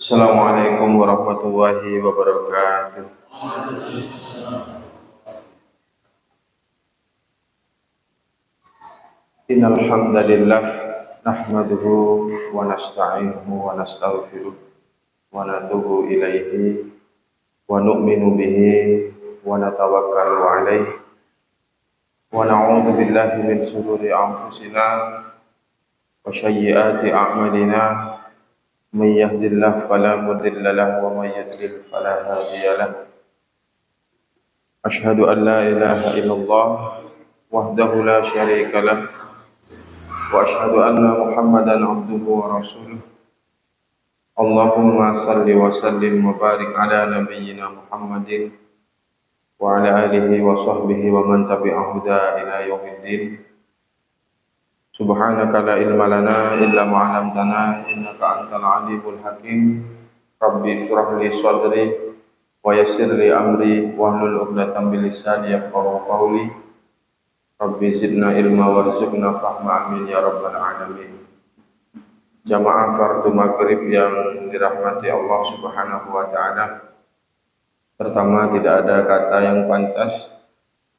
Assalamualaikum warahmatullahi wabarakatuh. Innal hamdalillah nahmaduhu wa nasta'inuhu wa nastaghfiruh wa natubu ilaihi wa nu'minu bihi wa natawakkalu alaihi wa na'udzu billahi min shururi anfusina wa sayyiati a'malina. Man yahdihillahu fala mudilla lahu wa man yudlil fala hadiya lahu. Asyhadu an la ilaha illallah wahdahu la syarika lah wa asyhadu anna Muhammadan abduhu wa rasuluh. Allahumma salli wa sallim wa barik ala nabiyyina Muhammadin wa ala alihi wa sahbihi wa man tabi'ahu ila yaumiddin. Subhanaka la ilma lana illa ma 'allamtana innaka antal alimul hakim. Rabbi shrah li sadri wa yassir li amri wahlul 'uqdatam min lisani yafqahu qawli. Rabbi zidna ilma warzuqna fahma amin ya rabbal alamin. Jamaah fardu maghrib yang dirahmati Allah Subhanahu wa taala. Pertama, tidak ada kata yang pantas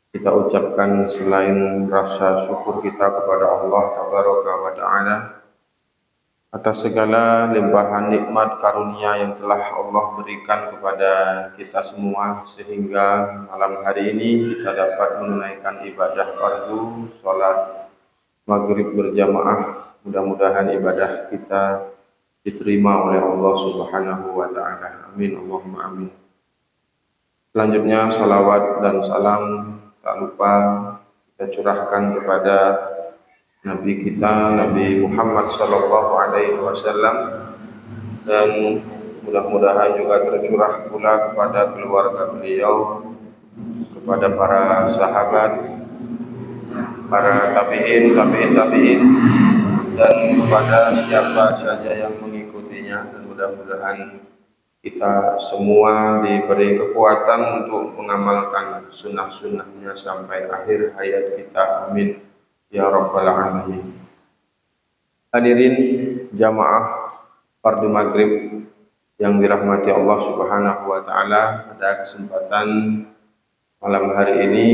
kita ucapkan selain rasa syukur kita kepada Allah Tabaraka wa Ta'ala atas segala limpahan nikmat karunia yang telah Allah berikan kepada kita semua, sehingga malam hari ini kita dapat menunaikan ibadah fardu sholat maghrib berjamaah. Mudah-mudahan ibadah kita diterima oleh Allah Subhanahu wa Ta'ala. Amin, Allahumma amin. Selanjutnya salawat dan salam tak lupa kita curahkan kepada Nabi kita, Nabi Muhammad sallallahu alaihi wasallam, dan mudah-mudahan juga tercurah pula kepada keluarga beliau, kepada para sahabat, para tabi'in, dan kepada siapa saja yang mengikutinya. Dan mudah-mudahan kita semua diberi kekuatan untuk mengamalkan sunnah-sunnahnya sampai akhir hayat kita. Amin ya rabbal alamin. Hadirin jamaah fardu maghrib yang dirahmati Allah Subhanahu wa taala, pada kesempatan malam hari ini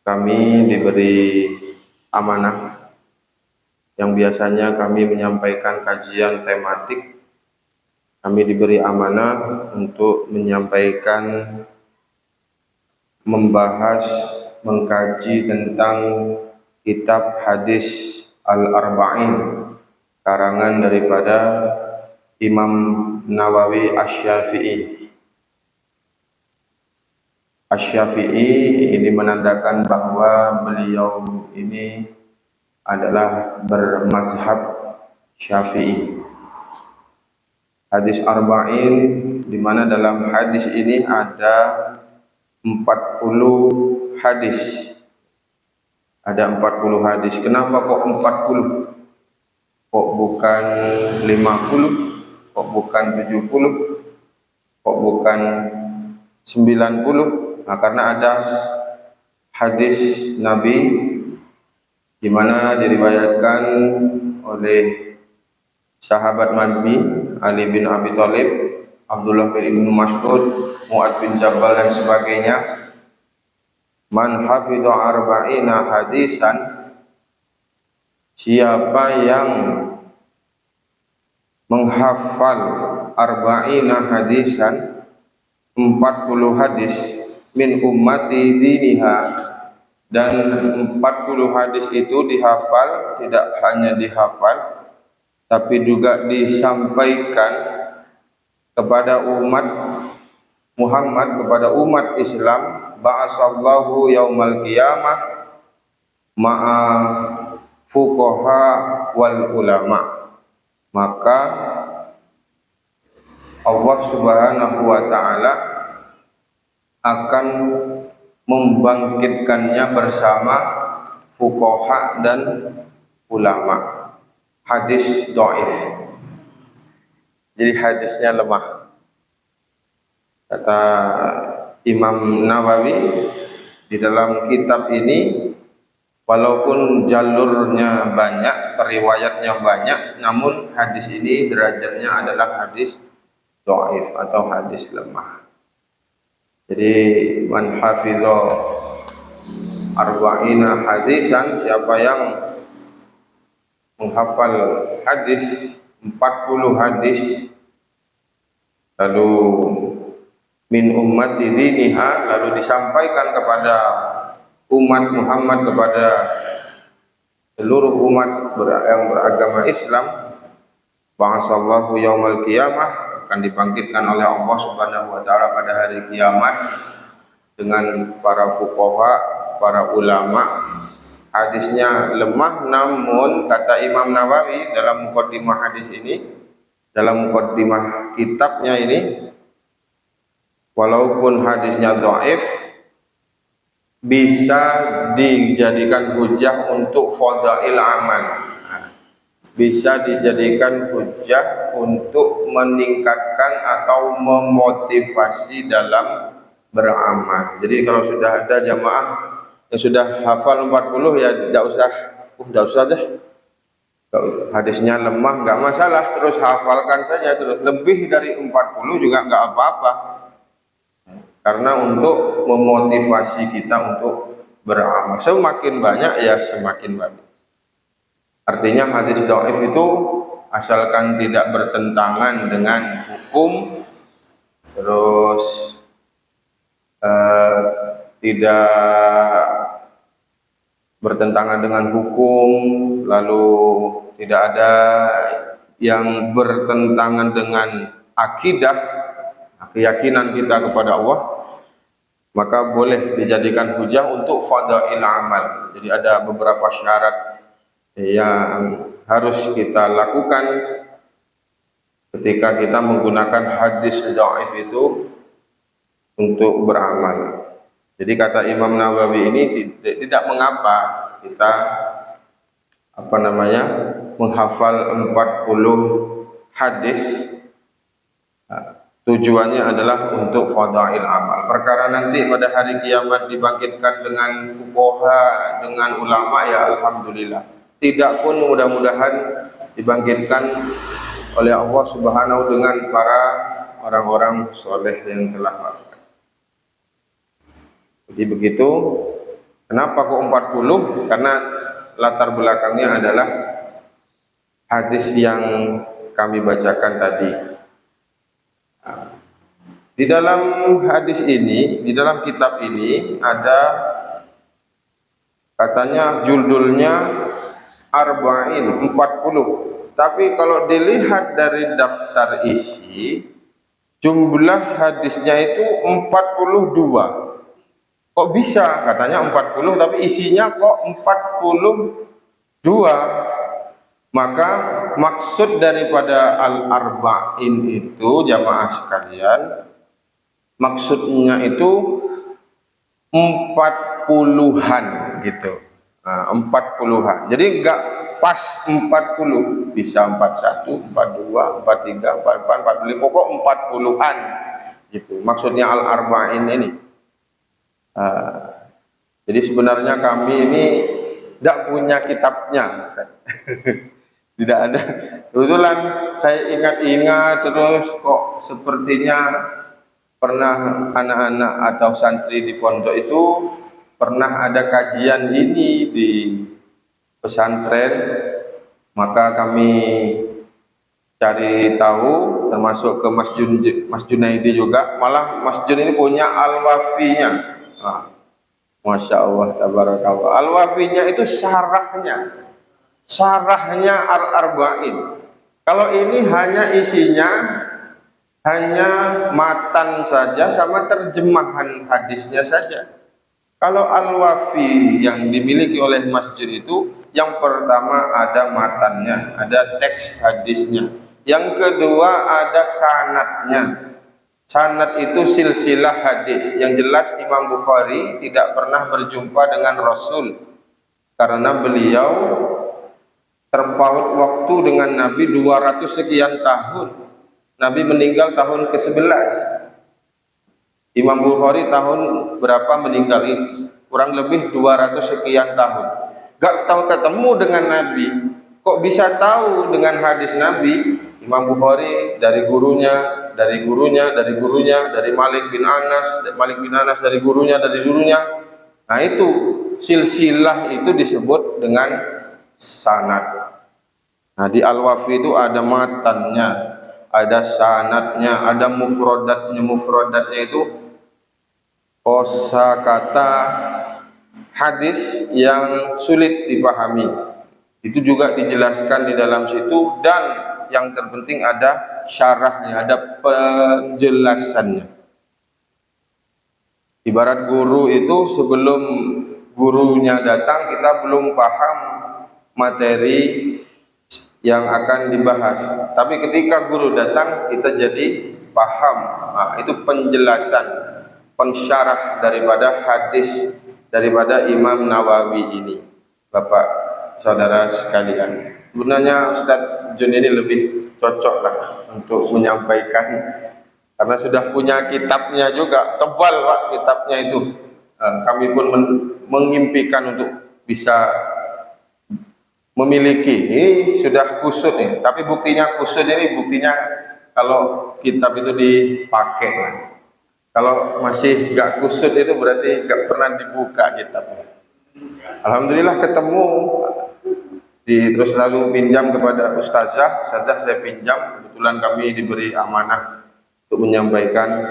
kami diberi amanah yang biasanya kami menyampaikan kajian tematik. Kami diberi amanah untuk menyampaikan, membahas, mengkaji tentang kitab hadis Al-Arba'in, karangan daripada Imam Nawawi Asy-Syafi'i. Asy-Syafi'i ini menandakan bahwa beliau ini adalah bermazhab Syafi'i. Hadis Arba'in, di mana dalam hadis ini ada 40 hadis. Ada 40 hadis. Kenapa kok 40? Kok bukan 50? Kok bukan 70? Kok bukan 90? Nah, karena ada hadis Nabi di mana diriwayatkan oleh sahabat Nabi Ali bin Abi Thalib, Abdullah bin Ibnu Mas'ud, Mu'ad bin Jabal dan sebagainya. Man hafidha arba'ina hadisan, siapa yang menghafal arba'ina hadisan, 40 hadis, min ummati diniha, dan 40 hadis itu dihafal, tidak hanya dihafal tapi juga disampaikan kepada umat Muhammad, kepada umat Islam. Ba'asallahu yaumal qiyamah ma'a fuqaha wal ulama. Maka Allah Subhanahu wa ta'ala akan membangkitkannya bersama fuqaha dan ulama. Hadis dhaif, jadi hadisnya lemah. Kata Imam Nawawi di dalam kitab ini Walaupun jalurnya banyak, periwayatnya banyak, namun hadis ini derajatnya adalah hadis dhaif atau hadis lemah. Jadi man hafidha arba'ina hadisan, siapa yang menghafal hadis 40 hadis, lalu min ummati diniha, lalu disampaikan kepada umat Muhammad, kepada seluruh umat yang beragama Islam, ba'asallahu yaumal qiyamah, akan dibangkitkan oleh Allah Subhanahu wa taala pada hari kiamat dengan para fuqaha, para ulama. Hadisnya lemah, namun kata Imam Nawawi dalam muqaddimah hadis ini, dalam muqaddimah kitabnya ini, walaupun hadisnya dhaif, bisa dijadikan hujah untuk fadail amal, bisa dijadikan hujah untuk meningkatkan atau memotivasi dalam beramal. Jadi kalau sudah ada jamaah yang sudah hafal 40, ya tidak usah deh. Kalau hadisnya lemah nggak masalah, terus hafalkan saja terus. Lebih dari 40 juga nggak apa-apa. Karena untuk memotivasi kita untuk beramal. Semakin banyak ya semakin bagus. Artinya hadis dhaif itu asalkan tidak bertentangan dengan hukum, terus tidak bertentangan dengan hukum, lalu tidak ada yang bertentangan dengan akidah, keyakinan kita kepada Allah, maka boleh dijadikan hujah untuk fadail amal. Jadi ada beberapa syarat yang harus kita lakukan ketika kita menggunakan hadis dhaif itu untuk beramal. Jadi kata Imam Nawawi ini, tidak mengapa kita menghafal 40 hadis. Tujuannya adalah untuk fadail amal. Perkara nanti pada hari kiamat dibangkitkan dengan fuqaha, dengan ulama, ya alhamdulillah. Tidak pun mudah-mudahan dibangkitkan oleh Allah Subhanahu dengan para orang-orang soleh yang telah wafat. Jadi begitu. Kenapa kok 40? Karena latar belakangnya adalah hadis yang kami bacakan tadi. Di dalam hadis ini, di dalam kitab ini ada katanya judulnya arba'in, 40. Tapi kalau dilihat dari daftar isi, jumlah hadisnya itu 42. Kok bisa? Katanya 40 tapi isinya kok 42. Maka maksud daripada al-arba'in itu, jamaah sekalian, maksudnya itu 40-an gitu. 40-an. Jadi enggak pas 40, bisa 41, 42, 43, 44, 45, pokok 40-an gitu. Maksudnya al-arba'in ini. Jadi sebenarnya kami ini tidak punya kitabnya. Tidak ada. Kebetulan saya ingat-ingat terus kok sepertinya pernah anak-anak atau santri di pondok itu pernah ada kajian ini di pesantren, maka kami cari tahu, termasuk ke Mas Junaidi juga. Malah Mas Jun ini punya al-wafinya. Masya Allah, tabarakallah. Al-wafinya itu syarahnya al-arba'in. Kalau ini hanya isinya hanya matan saja sama terjemahan hadisnya saja. Kalau al-wafi yang dimiliki oleh masjid itu, yang pertama ada matannya, ada teks hadisnya. Yang kedua ada sanadnya. Sanad itu silsilah hadis. Yang jelas Imam Bukhari tidak pernah berjumpa dengan Rasul karena beliau terpaut waktu dengan Nabi 200 sekian tahun. Nabi meninggal tahun ke-11. Imam Bukhari tahun berapa meninggal? Kurang lebih 200 sekian tahun. gak tahu ketemu dengan Nabi, kok bisa tahu dengan hadis Nabi? Imam Bukhari dari gurunya, dari gurunya, dari gurunya, dari Malik bin Anas, dari gurunya, dari gurunya. Nah itu silsilah itu disebut dengan sanad. Nah di Al-Wafi itu ada matannya, ada sanadnya, ada mufrodatnya. Mufrodatnya itu kosakata hadis yang sulit dipahami. Itu juga dijelaskan di dalam situ, dan yang terpenting ada syarahnya, ada penjelasannya. Ibarat guru itu sebelum gurunya datang kita belum paham materi yang akan dibahas. Tapi ketika guru datang kita jadi paham. Nah, itu penjelasan, pensyarah daripada hadis daripada Imam Nawawi ini, Bapak saudara sekalian. Sebenarnya Ustadz Jun ini lebih cocok lah untuk menyampaikan, karena sudah punya kitabnya juga, tebal Pak kitabnya itu. Kami pun mengimpikan untuk bisa memiliki. Ini sudah kusut nih, tapi buktinya kusut ini buktinya kalau kitab itu dipakai. Kalau masih gak kusut itu berarti gak pernah dibuka kitabnya. Alhamdulillah ketemu, terus lalu pinjam kepada ustazah saya pinjam, kebetulan kami diberi amanah untuk menyampaikan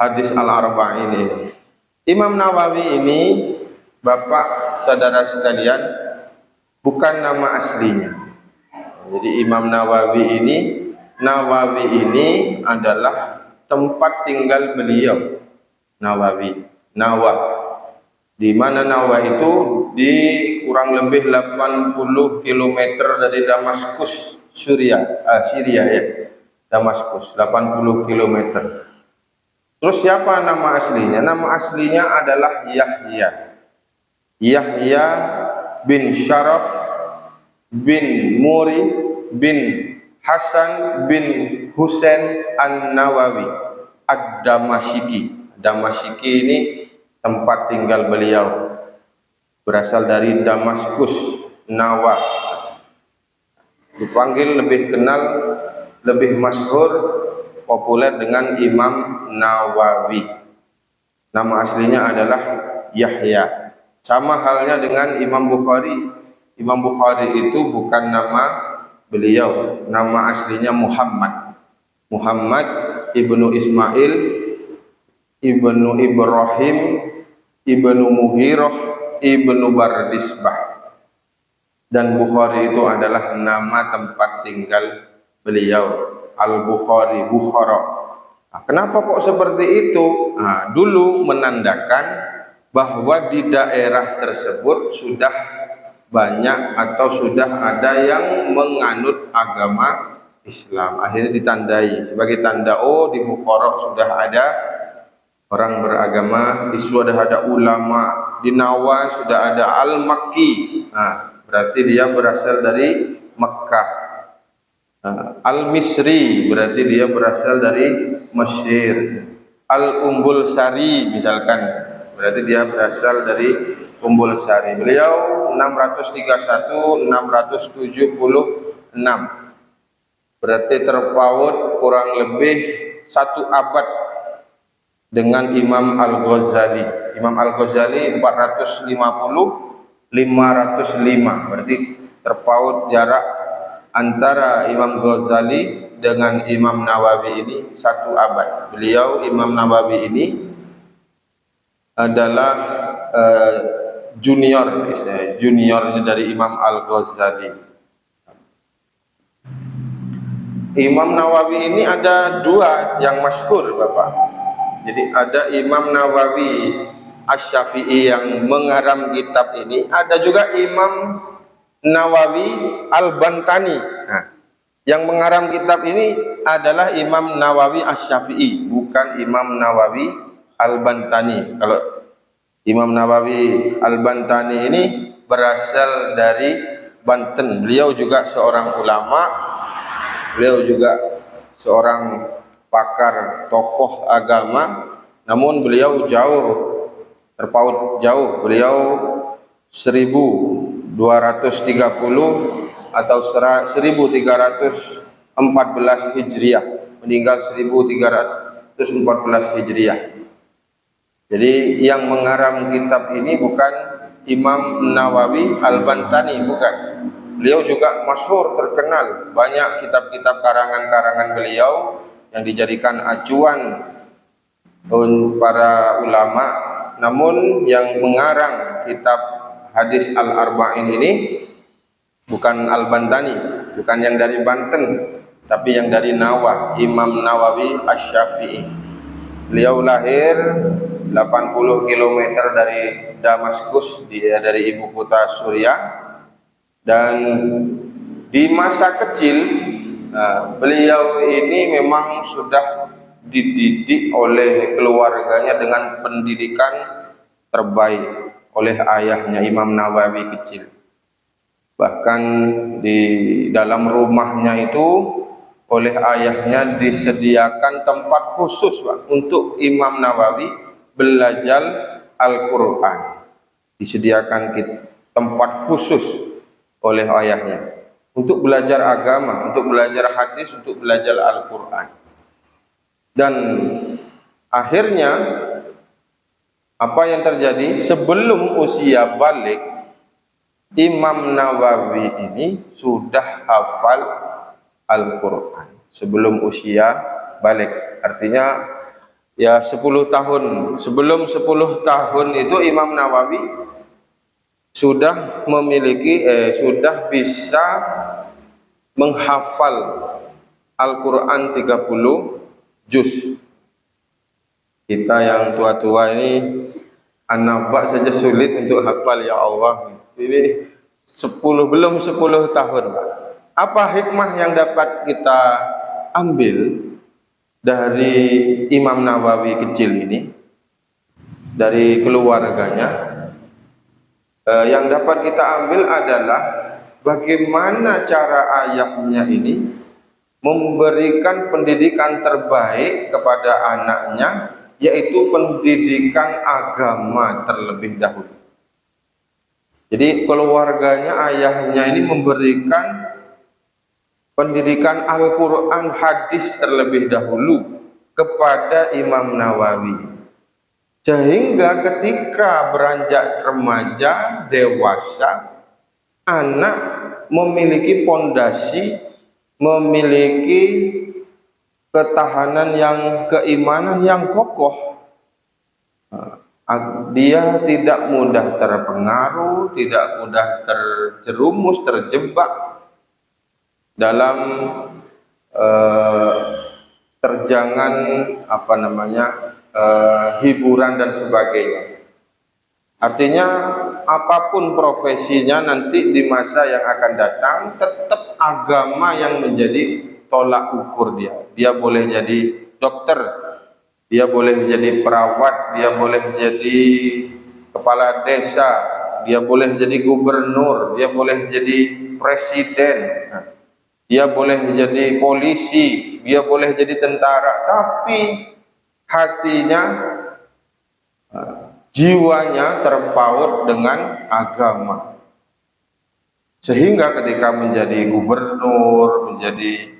hadis al-arba'in ini. Imam Nawawi ini, Bapak saudara sekalian, bukan nama aslinya. Jadi Imam Nawawi ini adalah tempat tinggal beliau. Nawawi, Nawa. Di mana Nawa itu di kurang lebih 80 km dari Damaskus, Syria ya. Damaskus, 80 km. Terus siapa nama aslinya? Nama aslinya adalah Yahya. Yahya bin Syaraf bin Muri bin Hasan bin Husain An-Nawawi Ad-Damashiki. Damashiki ini tempat tinggal beliau, berasal dari Damaskus, Nawa. Dipanggil lebih kenal, lebih masyhur, populer dengan Imam Nawawi. Nama aslinya adalah Yahya. Sama halnya dengan Imam Bukhari. Imam Bukhari itu bukan nama beliau, nama aslinya Muhammad. Muhammad ibnu Ismail ibnu Ibrahim ibnu Mughirah ibnu Bardisbah. Dan Bukhari itu adalah nama tempat tinggal beliau, Al-Bukhari, Bukhara. Nah, kenapa kok seperti itu? Nah, dulu menandakan bahwa di daerah tersebut sudah banyak atau sudah ada yang menganut agama Islam. Akhirnya ditandai sebagai tanda, oh di Bukhara sudah ada orang beragama, di sudah ada ulama, di Nawa sudah ada Al-Makki. Nah, berarti dia berasal dari Mekkah. Al-Misri berarti dia berasal dari Mesir. Al-Umbul Sari misalkan, berarti dia berasal dari Umbul Sari. Beliau 631-676, berarti terpaut kurang lebih 1 abad dengan Imam Al-Ghazali. Imam Al-Ghazali 450-505, berarti terpaut jarak antara Imam Ghazali dengan Imam Nawawi ini 1 abad. Beliau Imam Nawawi ini adalah juniornya dari Imam Al-Ghazali. Imam Nawawi ini ada 2 yang masyhur, Bapak. Jadi ada Imam Nawawi Asy-Syafi'i yang mengarang kitab ini, ada juga Imam Nawawi Al-Bantani. Nah, yang mengarang kitab ini adalah Imam Nawawi Asy-Syafi'i, bukan Imam Nawawi Al-Bantani. Kalau Imam Nawawi Al-Bantani ini berasal dari Banten. Beliau juga seorang ulama, beliau juga seorang pakar tokoh agama, namun beliau terpaut jauh. Beliau 1000 atau 1314 Hijriah, meninggal 1314 Hijriah. Jadi yang mengarang kitab ini bukan Imam Nawawi Al-Bantani, bukan. Beliau juga masyhur, terkenal, banyak kitab-kitab karangan-karangan beliau yang dijadikan acuan para ulama. Namun yang mengarang kitab hadis Al-Arba'in ini bukan Al-Bantani, bukan yang dari Banten, tapi yang dari Nawah, Imam Nawawi Asy-Syafi'i. Beliau lahir 80 km dari Damaskus, dari ibu kota Suriah, dan di masa kecil beliau ini memang sudah dididik oleh keluarganya dengan pendidikan terbaik oleh ayahnya Imam Nawawi kecil. Bahkan di dalam rumahnya itu oleh ayahnya disediakan tempat khusus, Pak, untuk Imam Nawawi belajar Al-Quran. Disediakan tempat khusus oleh ayahnya untuk belajar agama, untuk belajar hadis, untuk belajar Al-Quran. Dan akhirnya apa yang terjadi? Sebelum usia balik, Imam Nawawi ini sudah hafal Al-Quran sebelum usia balik. Artinya ya 10 tahun. Sebelum 10 tahun itu Imam Nawawi sudah memiliki sudah bisa menghafal Al-Quran 30 juz. Kita yang tua-tua ini anak saja sulit untuk hafal, ya Allah. Ini belum 10 tahun, Pak. Apa hikmah yang dapat kita ambil dari Imam Nawawi kecil ini, dari keluarganya? Yang dapat kita ambil adalah bagaimana cara ayahnya ini memberikan pendidikan terbaik kepada anaknya, yaitu pendidikan agama terlebih dahulu. Jadi keluarganya, ayahnya ini memberikan pendidikan Al-Quran hadis terlebih dahulu kepada Imam Nawawi, sehingga ketika beranjak remaja, dewasa, anak memiliki pondasi, memiliki ketahanan keimanan yang kokoh. Dia tidak mudah terpengaruh, tidak mudah terjerumus, terjebak dalam terjangan hiburan dan sebagainya. Artinya apapun profesinya nanti di masa yang akan datang, tetap agama yang menjadi tolak ukur dia. Dia boleh jadi dokter, dia boleh jadi perawat, dia boleh jadi kepala desa, dia boleh jadi gubernur, dia boleh jadi presiden, dia boleh jadi polisi, dia boleh jadi tentara, tapi hatinya, jiwanya terpaut dengan agama. Sehingga ketika menjadi gubernur, menjadi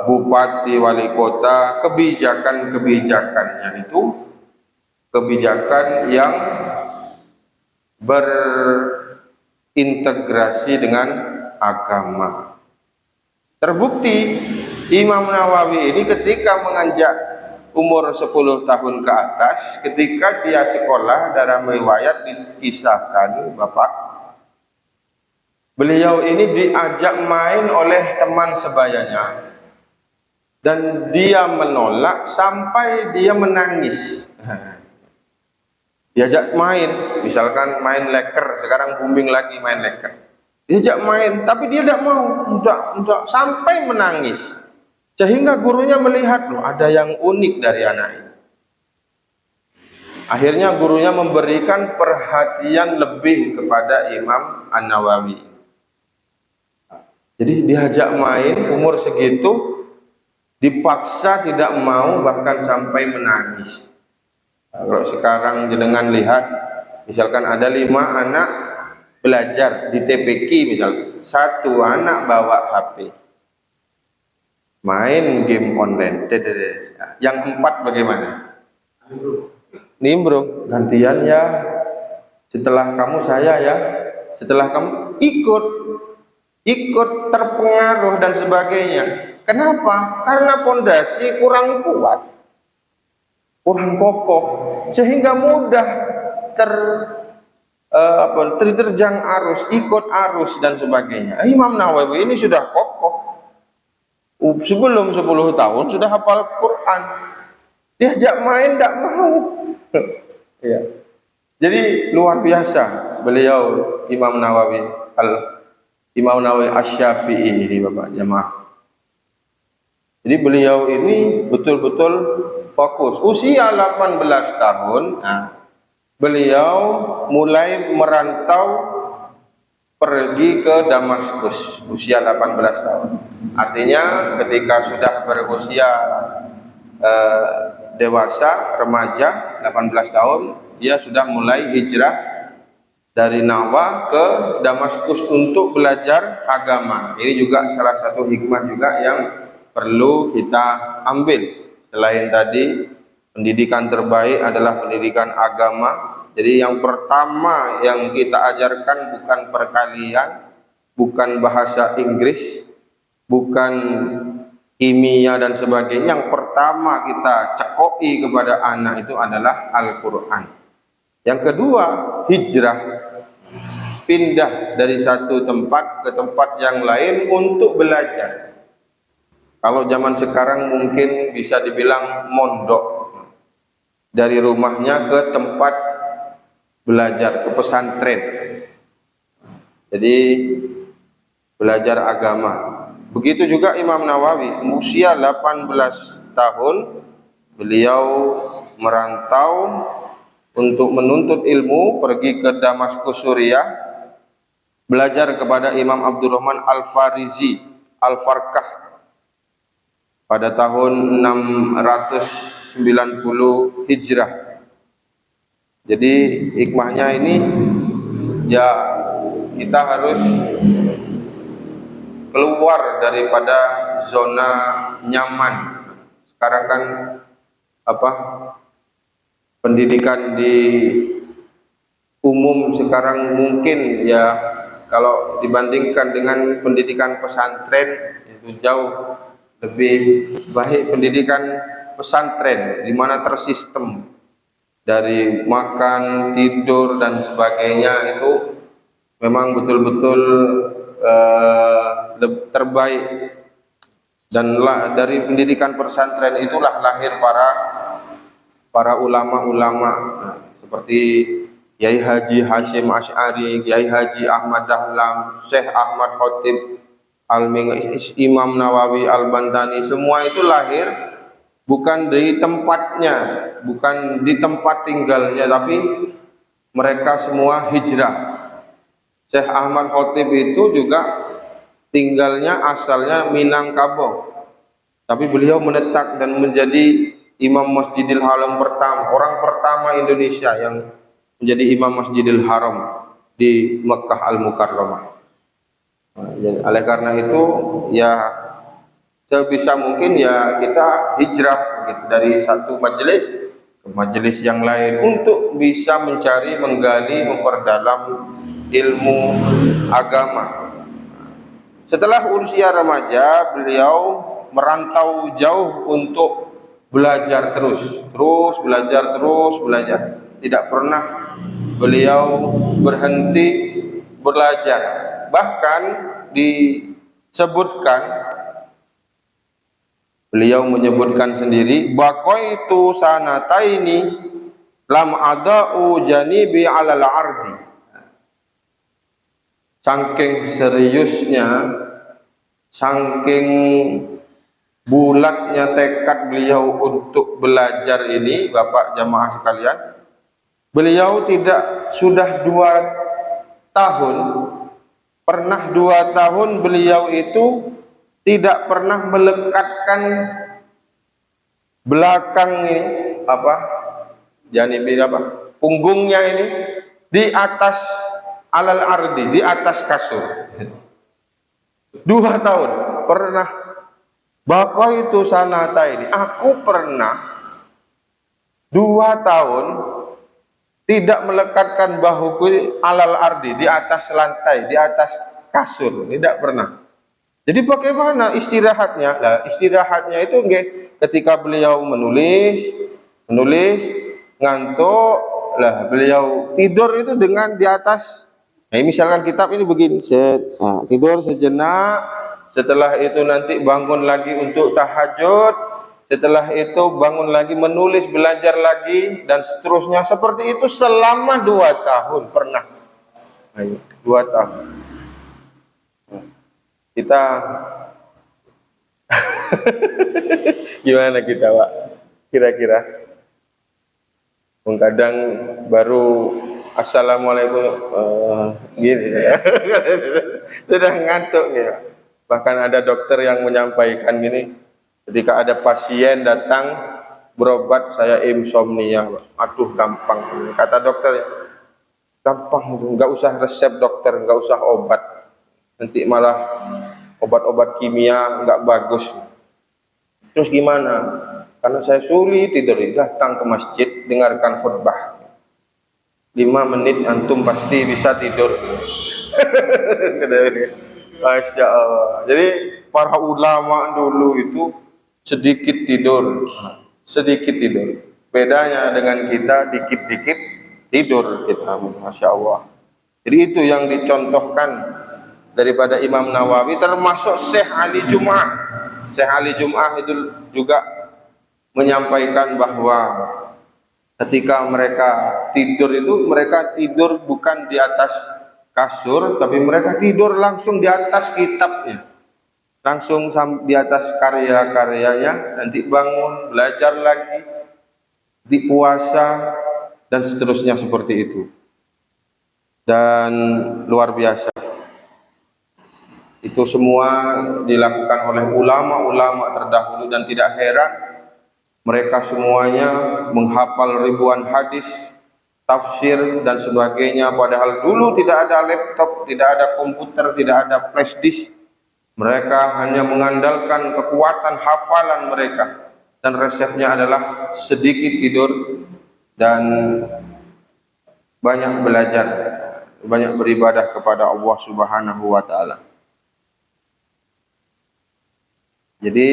bupati, wali kota, kebijakan-kebijakannya itu kebijakan yang berintegrasi dengan agama. Terbukti Imam Nawawi ini ketika menginjak umur 10 tahun ke atas, ketika dia sekolah, dalam riwayat dikisahkan, Bapak, beliau ini diajak main oleh teman sebayanya dan dia menolak sampai dia menangis. Diajak main, misalkan main leker, sekarang booming lagi main leker. Diajak main, tapi dia tidak mau, tidak, sampai menangis. Sehingga gurunya melihat, loh, ada yang unik dari anak ini. Akhirnya gurunya memberikan perhatian lebih kepada Imam An-Nawawi. Jadi diajak main, umur segitu, dipaksa tidak mau, bahkan sampai menangis. Kalau sekarang jenengan lihat, misalkan ada 5 anak belajar di TPQ misalnya, satu anak bawa HP, main game online, yang 4 bagaimana? Nimbrung, gantian ya, setelah kamu saya ya, setelah kamu ikut terpengaruh dan sebagainya. Kenapa? Karena pondasi kurang kuat, kurang kokoh, sehingga mudah terterjang arus, ikut arus dan sebagainya. Imam Nawawi ini sudah kokoh, sebelum 10 tahun sudah hafal Quran, diajak main tidak mau. Ya. Jadi luar biasa beliau Imam Nawawi Asy-Syafi'i ini, Bapak jemaah. Jadi beliau ini betul-betul fokus. Usia 18 tahun, beliau mulai merantau pergi ke Damaskus usia 18 tahun. Artinya ketika sudah berusia dewasa, remaja, 18 tahun, dia sudah mulai hijrah dari Nawa ke Damaskus untuk belajar agama. Ini juga salah satu hikmah juga yang perlu kita ambil. Selain tadi pendidikan terbaik adalah pendidikan agama. Jadi yang pertama yang kita ajarkan bukan perkalian, bukan bahasa Inggris, bukan kimia dan sebagainya. Yang pertama kita cekoi kepada anak itu adalah Al-Quran. Yang kedua, hijrah, pindah dari satu tempat ke tempat yang lain untuk belajar. Kalau zaman sekarang mungkin bisa dibilang mondok, dari rumahnya ke tempat belajar, ke pesantren. Jadi belajar agama. Begitu juga Imam Nawawi, usia 18 tahun beliau merantau untuk menuntut ilmu, pergi ke Damaskus Suriah, belajar kepada Imam Abdurrahman Al-Farizi Al-Farkah pada tahun 690 Hijrah. Jadi hikmahnya ini ya, kita harus keluar daripada zona nyaman. Sekarang kan pendidikan di umum sekarang mungkin ya, kalau dibandingkan dengan pendidikan pesantren itu jauh lebih baik pendidikan pesantren, di mana tersistem dari makan, tidur dan sebagainya, itu memang betul-betul terbaik. Dan dari pendidikan pesantren itulah lahir para ulama-ulama seperti Kiai Haji Hasyim Asy'ari, Kiai Haji Ahmad Dahlam, Syekh Ahmad Khatib Imam Nawawi Al-Bantani. Semua itu lahir bukan di tempatnya, bukan di tempat tinggalnya, tapi mereka semua hijrah. Syekh Ahmad Khatib itu juga tinggalnya asalnya Minangkabau, tapi beliau menetap dan menjadi Imam Masjidil Haram pertama, orang pertama Indonesia yang menjadi Imam Masjidil Haram di Mekkah Al-Mukarramah. Oleh karena itu ya, sebisa mungkin ya kita hijrah dari satu majelis ke majelis yang lain untuk bisa mencari, menggali, memperdalam ilmu agama. Setelah usia remaja, beliau merantau jauh untuk belajar terus belajar. Tidak pernah beliau berhenti belajar. Bahkan disebutkan, beliau menyebutkan sendiri, baqaitu sanataini lam ada'u janibi 'alal ardi. Saking seriusnya, saking bulatnya tekad beliau untuk belajar ini, Bapak jamaah sekalian, beliau sudah 2 tahun, pernah 2 tahun beliau itu tidak pernah melekatkan belakang ini punggungnya ini di atas alal ardi, di atas kasur. 2 tahun pernah. Bako itu sanata ini, aku pernah 2 tahun tidak melekatkan bahuku alal ardi, di atas lantai, di atas kasur, tidak pernah. Jadi bagaimana istirahatnya? Nah, istirahatnya itu ketika beliau menulis ngantuk, lah beliau tidur itu dengan di atas. Nah, misalkan kitab ini begini, tidur sejenak, setelah itu nanti bangun lagi untuk tahajud, setelah itu bangun lagi menulis, belajar lagi, dan seterusnya. Seperti itu selama 2 tahun pernah. 2 tahun. Kita gimana kita, Pak? Kira-kira kadang baru assalamualaikum gini sudah ngantuk ya. Bahkan ada dokter yang menyampaikan gini, ketika ada pasien datang berobat, saya insomnia, aduh gampang, kata dokter, gampang, nggak usah resep dokter, nggak usah obat, nanti malah obat-obat kimia nggak bagus. Terus gimana? Karena saya sulit tidur, datang ke masjid, dengarkan khutbah 5 menit, antum pasti bisa tidur. Masya Allah. Jadi para ulama dulu itu sedikit tidur. Bedanya dengan kita dikit-dikit tidur kita. Masya Allah. Jadi itu yang dicontohkan daripada Imam Nawawi, termasuk Syekh Ali Jum'ah. Syekh Ali Jum'ah itu juga menyampaikan bahwa ketika mereka tidur itu, mereka tidur bukan di atas kasur, tapi mereka tidur langsung di atas kitabnya, langsung di atas karya-karyanya, nanti bangun, belajar lagi, di puasa, dan seterusnya seperti itu. Dan luar biasa. Itu semua dilakukan oleh ulama-ulama terdahulu, dan tidak heran mereka semuanya menghafal ribuan hadis, tafsir dan sebagainya. Padahal dulu tidak ada laptop, tidak ada komputer, tidak ada flash disk. Mereka hanya mengandalkan kekuatan hafalan mereka, dan resepnya adalah sedikit tidur dan banyak belajar, banyak beribadah kepada Allah Subhanahu wa taala. Jadi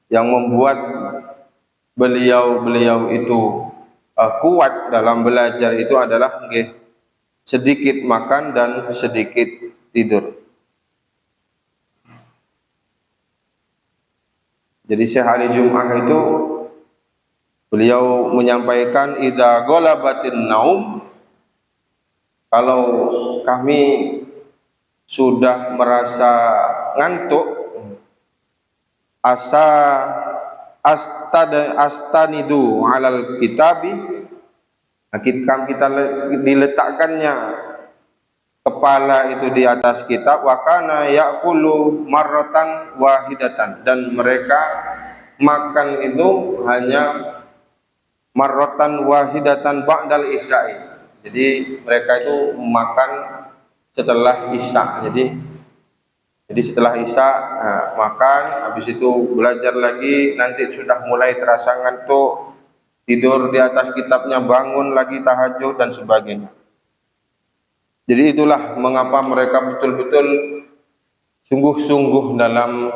yang membuat beliau itu kuat dalam belajar itu adalah sedikit makan dan sedikit tidur. Jadi Syekh Ali Jum'ah itu beliau menyampaikan, idza ghalabatin naum, kalau kami sudah merasa ngantuk, astanidu alal kitabi, kita diletakkannya kepala itu di atas kitab, wa kana ya'kulu marratan wahidatan, dan mereka makan itu hanya marratan wahidatan ba'dal isya'i. Jadi mereka itu makan setelah isya. Jadi setelah isya makan, habis itu belajar lagi, nanti sudah mulai terasa ngantuk, tidur di atas kitabnya, bangun lagi tahajud dan sebagainya. Jadi itulah mengapa mereka betul-betul sungguh-sungguh dalam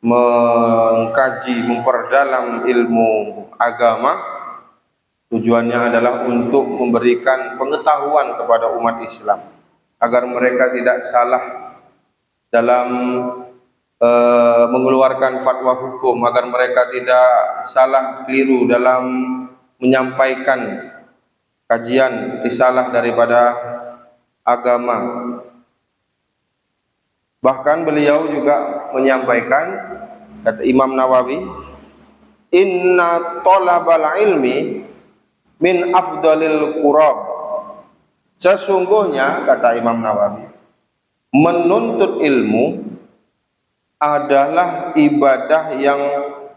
mengkaji, memperdalam ilmu agama. Tujuannya adalah untuk memberikan pengetahuan kepada umat Islam, agar mereka tidak salah dalam mengeluarkan fatwa hukum, agar mereka tidak salah keliru dalam menyampaikan kajian risalah daripada agama. Bahkan beliau juga menyampaikan, kata Imam Nawawi, inna thalabal ilmi min afdalil qurab. Sesungguhnya, kata Imam Nawawi, menuntut ilmu adalah ibadah yang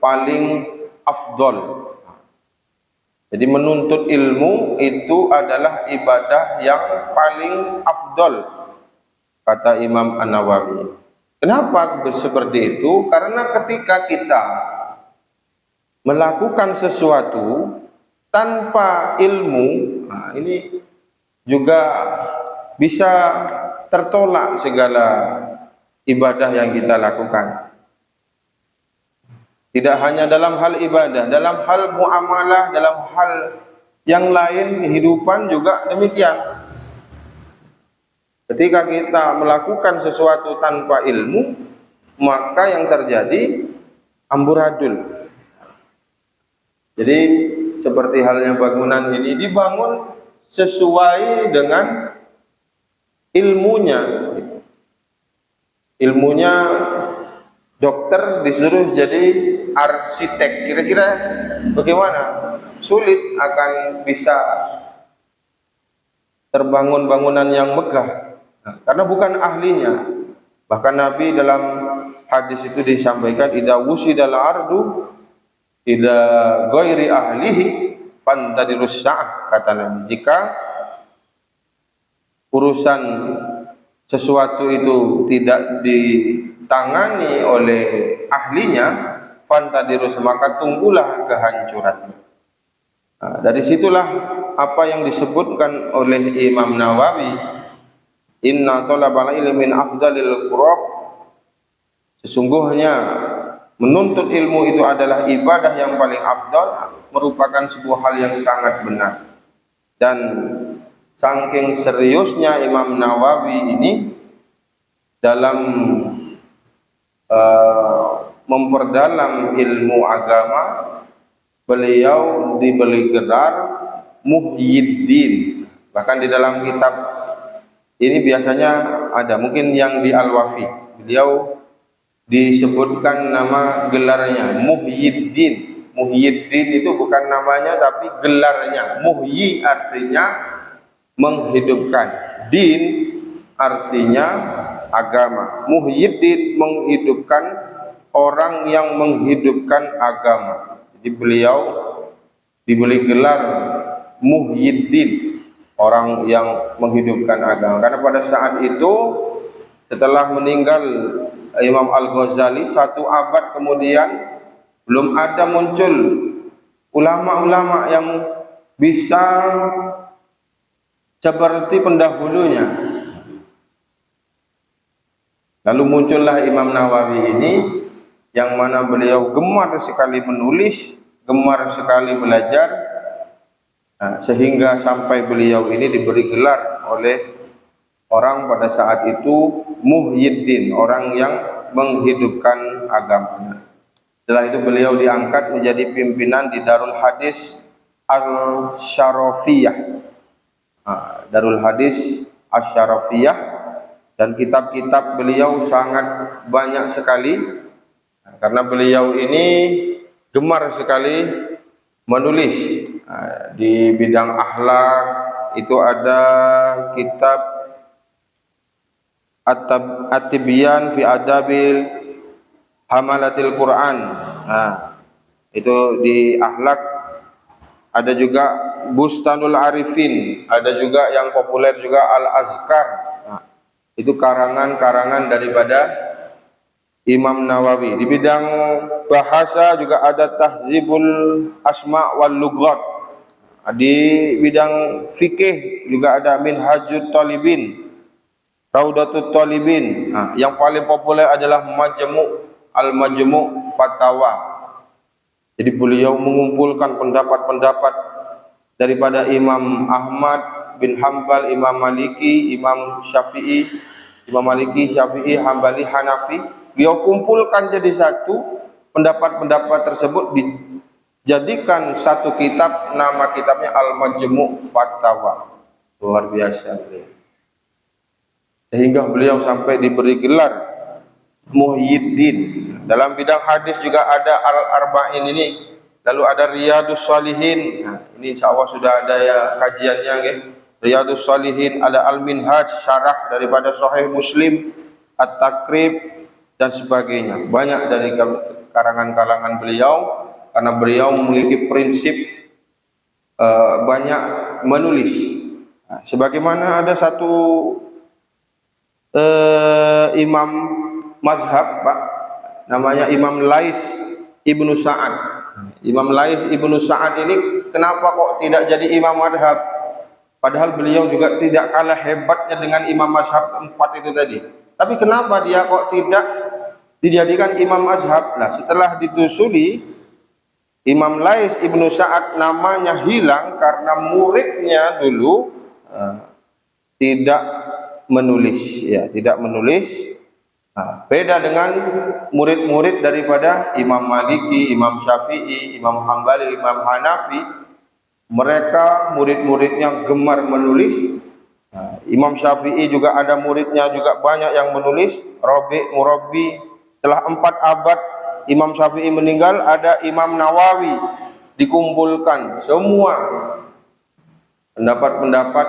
paling afdol. Jadi menuntut ilmu itu adalah ibadah yang paling afdol, kata Imam An-Nawawi. Kenapa seperti itu? Karena ketika kita melakukan sesuatu tanpa ilmu, nah ini juga bisa tertolak segala ibadah yang kita lakukan. Tidak hanya dalam hal ibadah, dalam hal muamalah, dalam hal yang lain kehidupan juga demikian. Ketika kita melakukan sesuatu tanpa ilmu, maka yang terjadi amburadul. Jadi seperti halnya bangunan ini dibangun sesuai dengan ilmunya. Ilmunya dokter disuruh jadi arsitek, kira-kira bagaimana? Sulit akan bisa terbangun bangunan yang megah, karena bukan ahlinya. Bahkan Nabi dalam hadis itu disampaikan, idza wusidal ardu ila ghairi ahlihi fantadirus sa'ah, kata Nabi, jika urusan sesuatu itu tidak ditangani oleh ahlinya, fantadirus, maka tunggulah kehancuran. Nah, dari situlah apa yang disebutkan oleh Imam Nawawi, inna talabal ilmi min afdalil qurab, sesungguhnya menuntut ilmu itu adalah ibadah yang paling afdal, merupakan sebuah hal yang sangat benar. Dan saking seriusnya Imam Nawawi ini dalam memperdalam ilmu agama, beliau diberi gelar Muhyiddin. Bahkan di dalam kitab ini biasanya ada, mungkin yang di Al-Wafi, beliau disebutkan nama gelarnya Muhyiddin. Muhyiddin itu bukan namanya tapi gelarnya. Muhyi artinya menghidupkan, din artinya agama. Muhyiddin menghidupkan, orang yang menghidupkan agama. Jadi beliau diberi gelar Muhyiddin, orang yang menghidupkan agama. Karena pada saat itu setelah meninggal Imam Al-Ghazali 1 abad kemudian, belum ada muncul ulama-ulama yang bisa seperti pendahulunya. Lalu muncullah Imam Nawawi ini, yang mana beliau gemar sekali menulis, gemar sekali belajar, sehingga sampai beliau ini diberi gelar oleh orang pada saat itu Muhyiddin, orang yang menghidupkan agama. Setelah itu beliau diangkat menjadi pimpinan di Darul Hadis Asy-Syarafiyah. Darul Hadis Asy-Syarafiyah, dan kitab-kitab beliau sangat banyak sekali, karena beliau ini gemar sekali menulis. Di bidang akhlak itu ada kitab At-Tibyan fi Adabil Hamalatil Quran. Itu di akhlak. Ada juga Bustanul Arifin, ada juga yang populer juga Al-Azkar. Itu karangan-karangan daripada Imam Nawawi. Di bidang bahasa juga ada Tahzibul Asma wal Lughat. Di bidang fikih juga ada Minhajut Talibin, Raudatut Talibin. Yang paling populer adalah Al-Majmu' Fatawa. Jadi beliau mengumpulkan pendapat-pendapat daripada Imam Ahmad bin Hanbal, Imam Maliki, Imam Syafi'i, Imam Maliki, Syafi'i, Hambali, Hanafi. Beliau kumpulkan jadi satu, pendapat-pendapat tersebut dijadikan satu kitab, nama kitabnya Al-Majmu' Fatawa. Luar biasa beliau. Sehingga beliau sampai diberi gelar Muhyiddin. Dalam bidang hadis juga ada Al-Arba'in ini. Lalu ada Riyadus Shalihin. Ini insya Allah sudah ada ya kajiannya, okay? Riyadus Shalihin, ada Al-Minhaj, syarah daripada Sahih Muslim, At-Takrib, dan sebagainya. Banyak dari karangan-karangan beliau, karena beliau memiliki prinsip banyak menulis. Nah, sebagaimana ada satu imam mazhab, Pak, namanya Imam Lais Ibnu Sa'ad. Imam Lais Ibnu Sa'ad ini kenapa kok tidak jadi imam mazhab? Padahal beliau juga tidak kalah hebatnya dengan imam mazhab keempat itu tadi. Tapi kenapa dia kok tidak dijadikan imam mazhab? Nah, setelah ditusuli, Imam Lais Ibnu Sa'ad namanya hilang karena muridnya dulu tidak menulis, ya, tidak menulis. Nah, beda dengan murid-murid daripada Imam Maliki, Imam Syafi'i, Imam Hambali, Imam Hanafi. Mereka murid-muridnya gemar menulis. Nah, Imam Syafi'i juga ada muridnya juga banyak yang menulis. Rabi, Murabbi. Setelah 4 abad Imam Syafi'i meninggal, ada Imam Nawawi, dikumpulkan semua pendapat-pendapat,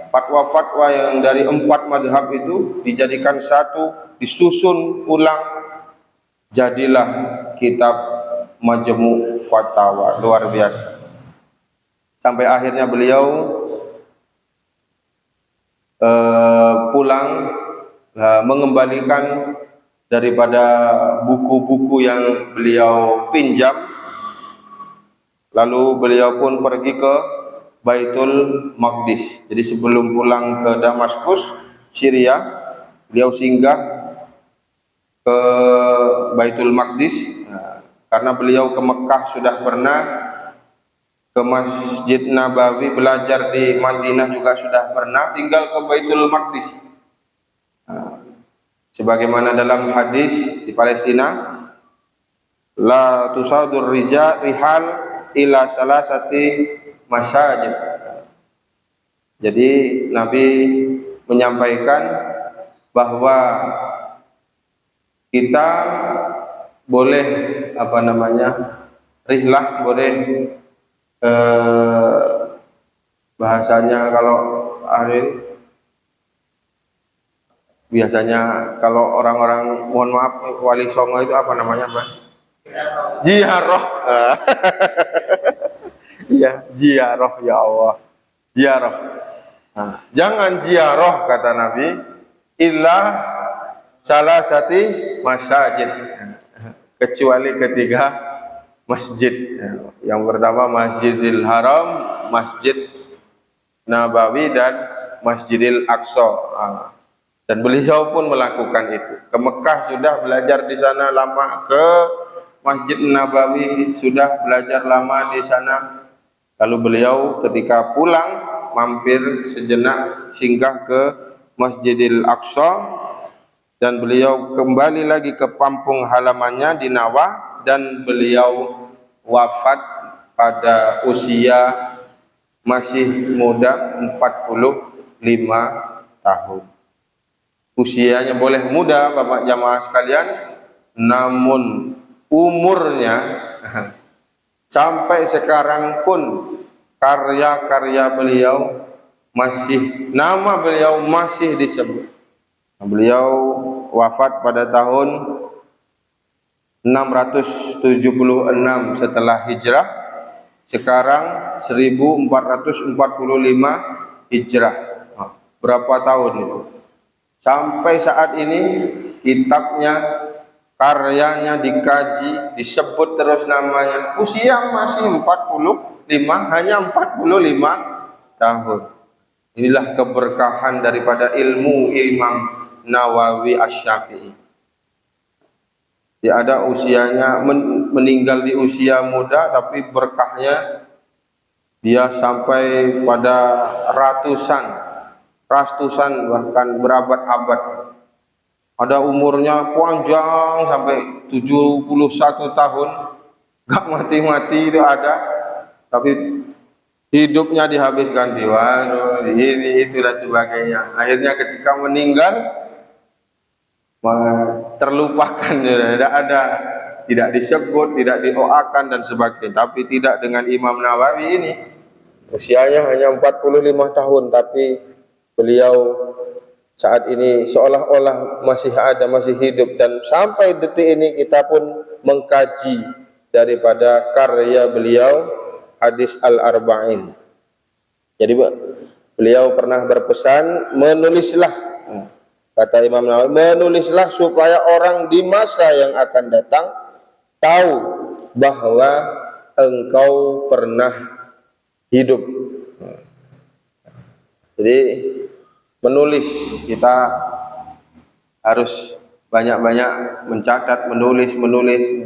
fatwa-fatwa yang dari 4 mazhab itu dijadikan satu, disusun ulang, jadilah kitab Majmu' Fatawa. Luar biasa. Sampai akhirnya beliau pulang, mengembalikan daripada buku-buku yang beliau pinjam. Lalu beliau pun pergi ke Baitul Maqdis. Jadi sebelum pulang ke Damaskus, Syria, beliau singgah ke Baitul Maqdis. Karena beliau ke Mekah sudah pernah, ke Masjid Nabawi, belajar di Madinah juga sudah pernah, tinggal ke Baitul Maqdis. Sebagaimana dalam hadis di Palestina, la tusadur rihal ila salasati masajid. Jadi Nabi menyampaikan bahwa kita boleh rihlah, boleh bahasanya kalau hari biasanya kalau orang-orang, mohon maaf, Wali Songo itu apa namanya, Pak? Ziarah. Ya, ziarah, ya Allah. Ziarah. Nah, jangan ziarah, kata Nabi, illa salasati masajid, kecuali ketiga masjid. Yang pertama Masjidil Haram, Masjid Nabawi, dan Masjidil Aqsa. Dan beliau pun melakukan itu. Ke Mekah sudah belajar di sana lama, ke Masjid Nabawi sudah belajar lama di sana. Lalu beliau ketika pulang mampir sejenak, singgah ke Masjidil Aqsa, dan beliau kembali lagi ke kampung halamannya di Nawa, dan beliau wafat pada usia masih muda, 45 tahun. Usianya boleh muda, Bapak jamaah sekalian, namun umurnya sampai sekarang pun karya-karya beliau masih, nama beliau masih disebut. Beliau wafat pada tahun 676 setelah hijrah. Sekarang 1445 hijrah. Berapa tahun itu? Sampai saat ini kitabnya, karyanya dikaji, disebut terus namanya. Usia masih 45, hanya 45 tahun. Inilah keberkahan daripada ilmu Imam Nawawi Asy-Syafi'i. Dia ada usianya, meninggal di usia muda, tapi berkahnya dia sampai pada ratusan bahkan berabad-abad. Ada umurnya panjang sampai 71 tahun, gak mati-mati itu ada, tapi hidupnya dihabiskan di warung, ini itu dan sebagainya. Akhirnya ketika meninggal terlupakan, tidak ada, tidak disebut, tidak didoakan dan sebagainya. Tapi tidak dengan Imam Nawawi ini, usianya hanya 45 tahun, tapi beliau saat ini seolah-olah masih ada, masih hidup, dan sampai detik ini kita pun mengkaji daripada karya beliau hadis al-arba'in. Jadi beliau pernah berpesan, menulislah, kata Imam Nawawi, menulislah supaya orang di masa yang akan datang tahu bahwa engkau pernah hidup. Jadi menulis, kita harus banyak-banyak mencatat, menulis,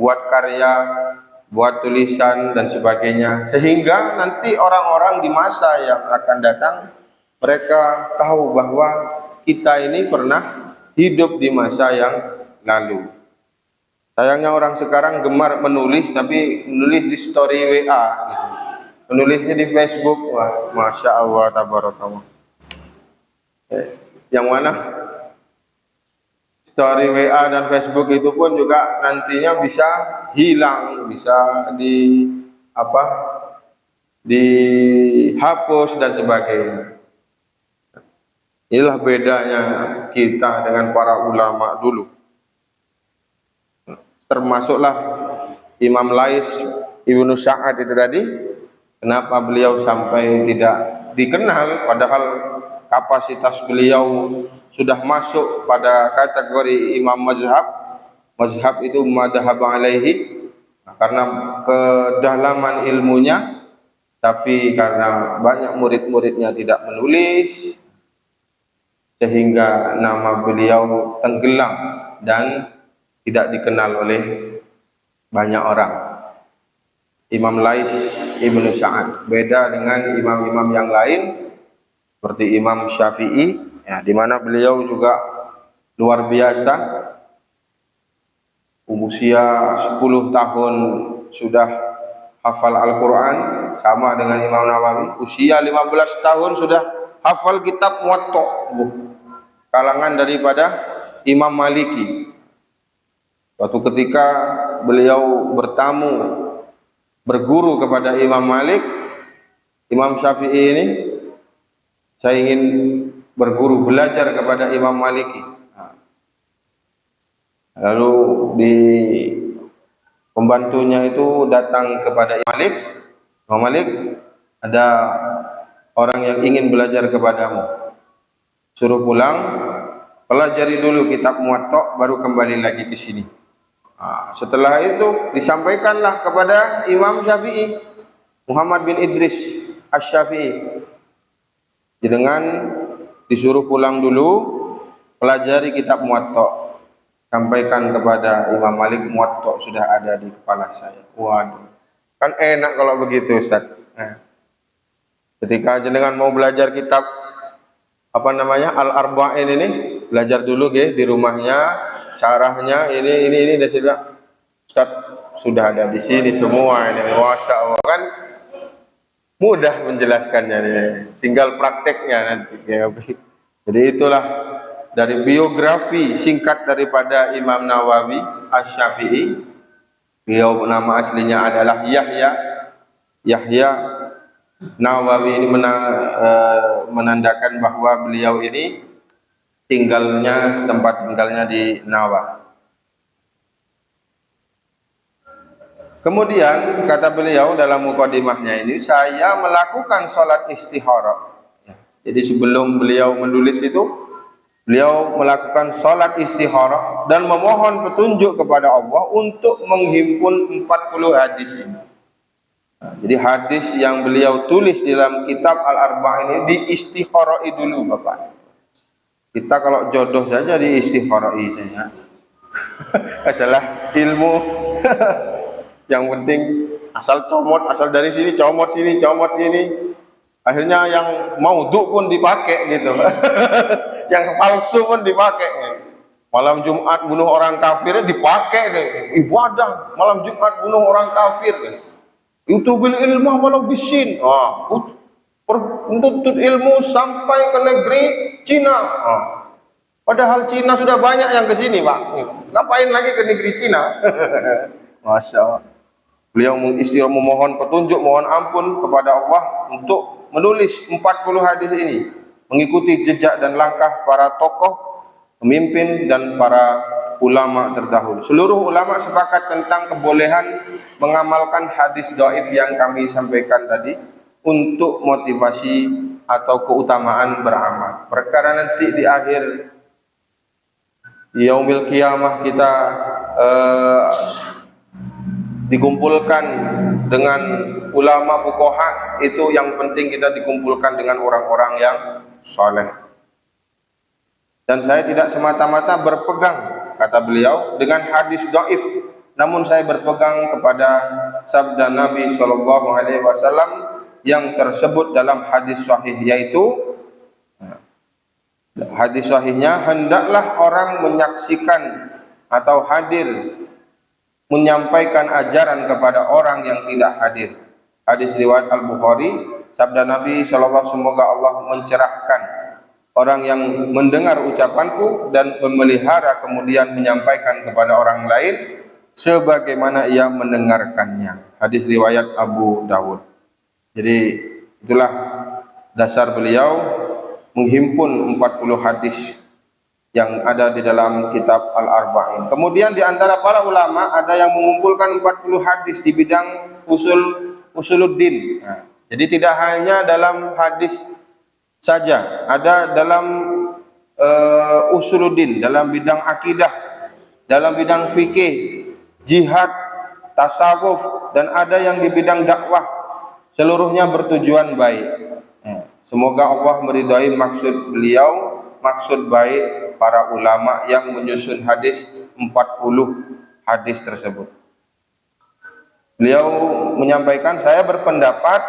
buat karya, buat tulisan dan sebagainya, sehingga nanti orang-orang di masa yang akan datang mereka tahu bahwa kita ini pernah hidup di masa yang lalu. Sayangnya orang sekarang gemar menulis, tapi menulis di story WA gitu. Menulisnya di Facebook. Wah, Masya Allah, tabarakallah. Yang mana story WA dan Facebook itu pun juga nantinya bisa hilang, bisa dihapus dan sebagainya. Inilah bedanya kita dengan para ulama dulu. Termasuklah Imam Lais Ibnu Sa'ad itu tadi. Kenapa beliau sampai tidak dikenal, padahal kapasitas beliau sudah masuk pada kategori imam mazhab. Mazhab itu madhab alaihi, karena kedalaman ilmunya, tapi karena banyak murid-muridnya tidak menulis, sehingga nama beliau tenggelam dan tidak dikenal oleh banyak orang. Imam Lais Ibnu Sa'ad beda dengan imam-imam yang lain seperti Imam Syafi'i, ya, di mana beliau juga luar biasa. Usia 10 tahun sudah hafal Al-Quran, sama dengan Imam Nawawi. Usia 15 tahun sudah hafal kitab Muwatta, kalangan daripada Imam Maliki. Suatu ketika beliau berguru kepada Imam Malik, Imam Syafi'i ini, saya ingin berguru, belajar kepada Imam Maliki. Lalu di pembantunya itu datang kepada Imam Malik, Imam Malik, ada orang yang ingin belajar kepadamu, suruh pulang, pelajari dulu kitab Muwatta, baru kembali lagi ke sini. Setelah itu disampaikanlah kepada Imam Syafi'i, Muhammad bin Idris Asy-Syafi'i, dengan disuruh pulang dulu, pelajari kitab Muwatta, sampaikan kepada Imam Malik, Muwatta sudah ada di kepala saya. Waduh, kan enak kalau begitu, Ustaz. Ketika jenengan mau belajar kitab Al-Arba'in ini, belajar dulu di rumahnya, syarahnya ini dan sudah, Ustaz sudah ada di sini semua ini. Masya Allah, kan mudah menjelaskannya nih, tinggal prakteknya nanti. Jadi itulah dari biografi singkat daripada Imam Nawawi Asy-Syafi'i. Beliau nama aslinya adalah Yahya Nawawi. Ini menandakan bahwa beliau ini tempat tinggalnya di Nawa. Kemudian kata beliau dalam mukadimahnya ini, saya melakukan sholat istikharah. Jadi sebelum beliau menulis itu, beliau melakukan sholat istikharah dan memohon petunjuk kepada Allah untuk menghimpun 40 hadis ini. Jadi hadis yang beliau tulis dalam kitab Al-Arba'in ini diistikharai dulu, Bapak. Kita kalau jodoh saja diistikharai saja. Masalah ilmu yang penting asal comot, asal dari sini comot sini, comot sini. Akhirnya yang maudhu pun dipakai gitu. Yang palsu pun dipakai. Malam Jumat bunuh orang kafir dipakai ibadah. Malam Jumat bunuh orang kafir. Itu bil ilmu walau bisin. Menuntut ilmu sampai ke negeri Cina. Padahal Cina sudah banyak yang ke sini, Pak. Ngapain lagi ke negeri Cina? Masya Allah. Beliau memohon petunjuk, mohon ampun kepada Allah untuk menulis 40 hadis ini, mengikuti jejak dan langkah para tokoh, pemimpin dan para ulama terdahulu. Seluruh ulama sepakat tentang kebolehan mengamalkan hadis dhaif yang kami sampaikan tadi untuk motivasi atau keutamaan beramal. Perkara nanti di akhir yaumil qiyamah kita dikumpulkan dengan ulama fuqaha, itu yang penting kita dikumpulkan dengan orang-orang yang soleh. Dan saya tidak semata-mata berpegang, kata beliau, dengan hadis dhaif, namun saya berpegang kepada sabda Nabi Shallallahu Alaihi Wasallam yang tersebut dalam hadis sahih, yaitu hadis sahihnya, hendaklah orang menyaksikan atau hadir menyampaikan ajaran kepada orang yang tidak hadir. Hadis riwayat Al-Bukhari, sabda Nabi Shallallahu, semoga Allah mencerahkan orang yang mendengar ucapanku dan memelihara kemudian menyampaikan kepada orang lain sebagaimana ia mendengarkannya. Hadis riwayat Abu Dawud. Jadi itulah dasar beliau menghimpun 40 hadis yang ada di dalam kitab Al-Arba'in. Kemudian di antara para ulama ada yang mengumpulkan 40 hadis di bidang usuluddin. Nah, jadi tidak hanya dalam hadis saja, ada dalam usuluddin, dalam bidang akidah, dalam bidang fikih, jihad, tasawuf, dan ada yang di bidang dakwah. Seluruhnya bertujuan baik. Semoga Allah meridhai maksud beliau, maksud baik para ulama yang menyusun hadis 40 hadis tersebut. Beliau menyampaikan, saya berpendapat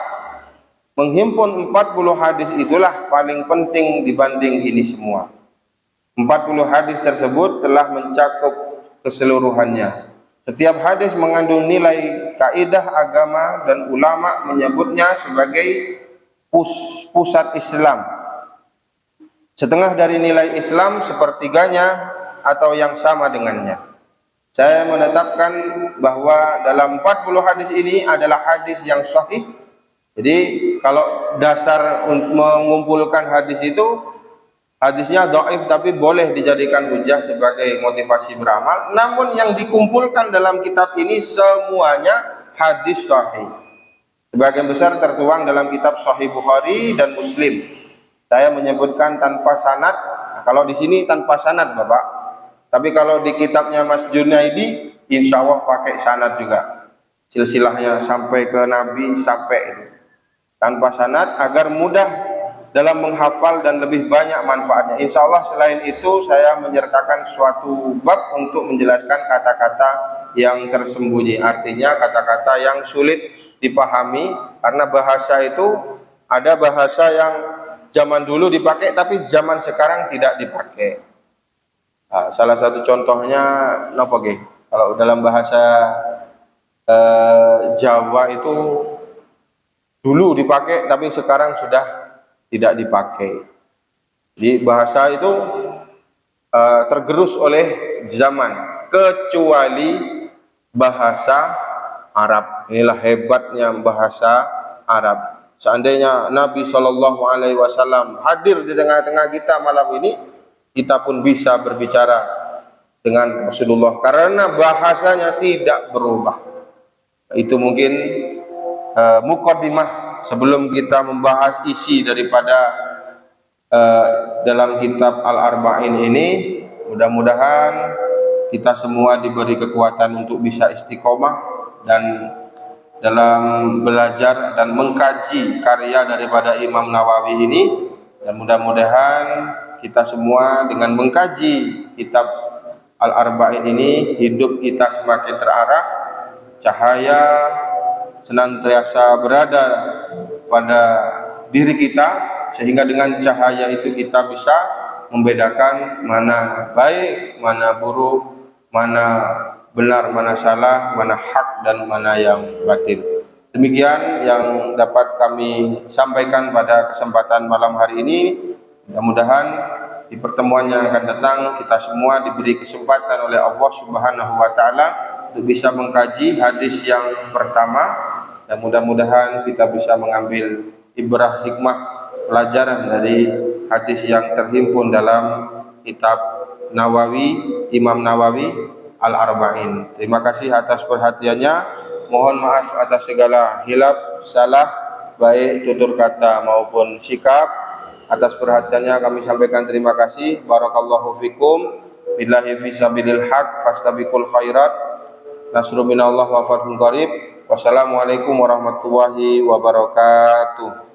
menghimpun 40 hadis itulah paling penting dibanding ini semua. 40 hadis tersebut telah mencakup keseluruhannya. Setiap hadis mengandung nilai kaidah agama dan ulama menyebutnya sebagai pusat Islam. Setengah dari nilai Islam, sepertiganya atau yang sama dengannya. Saya menetapkan bahwa dalam 40 hadis ini adalah hadis yang sahih. Jadi kalau dasar mengumpulkan hadis itu, hadisnya dhaif tapi boleh dijadikan hujah sebagai motivasi beramal. Namun yang dikumpulkan dalam kitab ini semuanya hadis sahih. Sebagian besar tertuang dalam kitab Sahih Bukhari dan Muslim. Saya menyebutkan tanpa sanad. Nah, kalau di sini tanpa sanad, Bapak. Tapi kalau di kitabnya Mas Junaidi, insya Allah pakai sanad juga. Silsilahnya sampai ke Nabi, sampai itu. Tanpa sanad agar mudah dalam menghafal dan lebih banyak manfaatnya. Insya Allah selain itu saya menyertakan suatu bab untuk menjelaskan kata-kata yang tersembunyi. Artinya kata-kata yang sulit dipahami, karena bahasa itu ada bahasa yang zaman dulu dipakai tapi zaman sekarang tidak dipakai. Nah, salah satu contohnya napa nggih? Kalau dalam bahasa Jawa itu dulu dipakai tapi sekarang sudah tidak dipakai. Jadi bahasa itu tergerus oleh zaman, kecuali bahasa Arab. Inilah hebatnya bahasa Arab. Seandainya Nabi Shallallahu Alaihi Wasallam hadir di tengah-tengah kita malam ini, kita pun bisa berbicara dengan Rasulullah karena bahasanya tidak berubah. Itu mungkin muqaddimah sebelum kita membahas isi daripada dalam kitab Al-Arba'in ini. Mudah-mudahan kita semua diberi kekuatan untuk bisa istiqomah dan dalam belajar dan mengkaji karya daripada Imam Nawawi ini, dan mudah-mudahan kita semua dengan mengkaji kitab Al-Arba'in ini hidup kita semakin terarah, cahaya senantiasa berada pada diri kita, sehingga dengan cahaya itu kita bisa membedakan mana baik, mana buruk, mana benar, mana salah, mana hak dan mana yang batil. Demikian yang dapat kami sampaikan pada kesempatan malam hari ini. Mudah-mudahan di pertemuan yang akan datang kita semua diberi kesempatan oleh Allah Subhanahu wa taala untuk bisa mengkaji hadis yang pertama, dan mudah-mudahan kita bisa mengambil ibrah hikmah pelajaran dari hadis yang terhimpun dalam kitab Nawawi, Imam Nawawi Al-Arba'in. Terima kasih atas perhatiannya. Mohon maaf atas segala hilaf, salah, baik tutur kata maupun sikap. Atas perhatiannya kami sampaikan terima kasih. Barakallahu fikum. Billahi fisabilil haq fastabiqul khairat. Nasru minallah wa fathun qarib. Wassalamualaikum warahmatullahi wabarakatuh.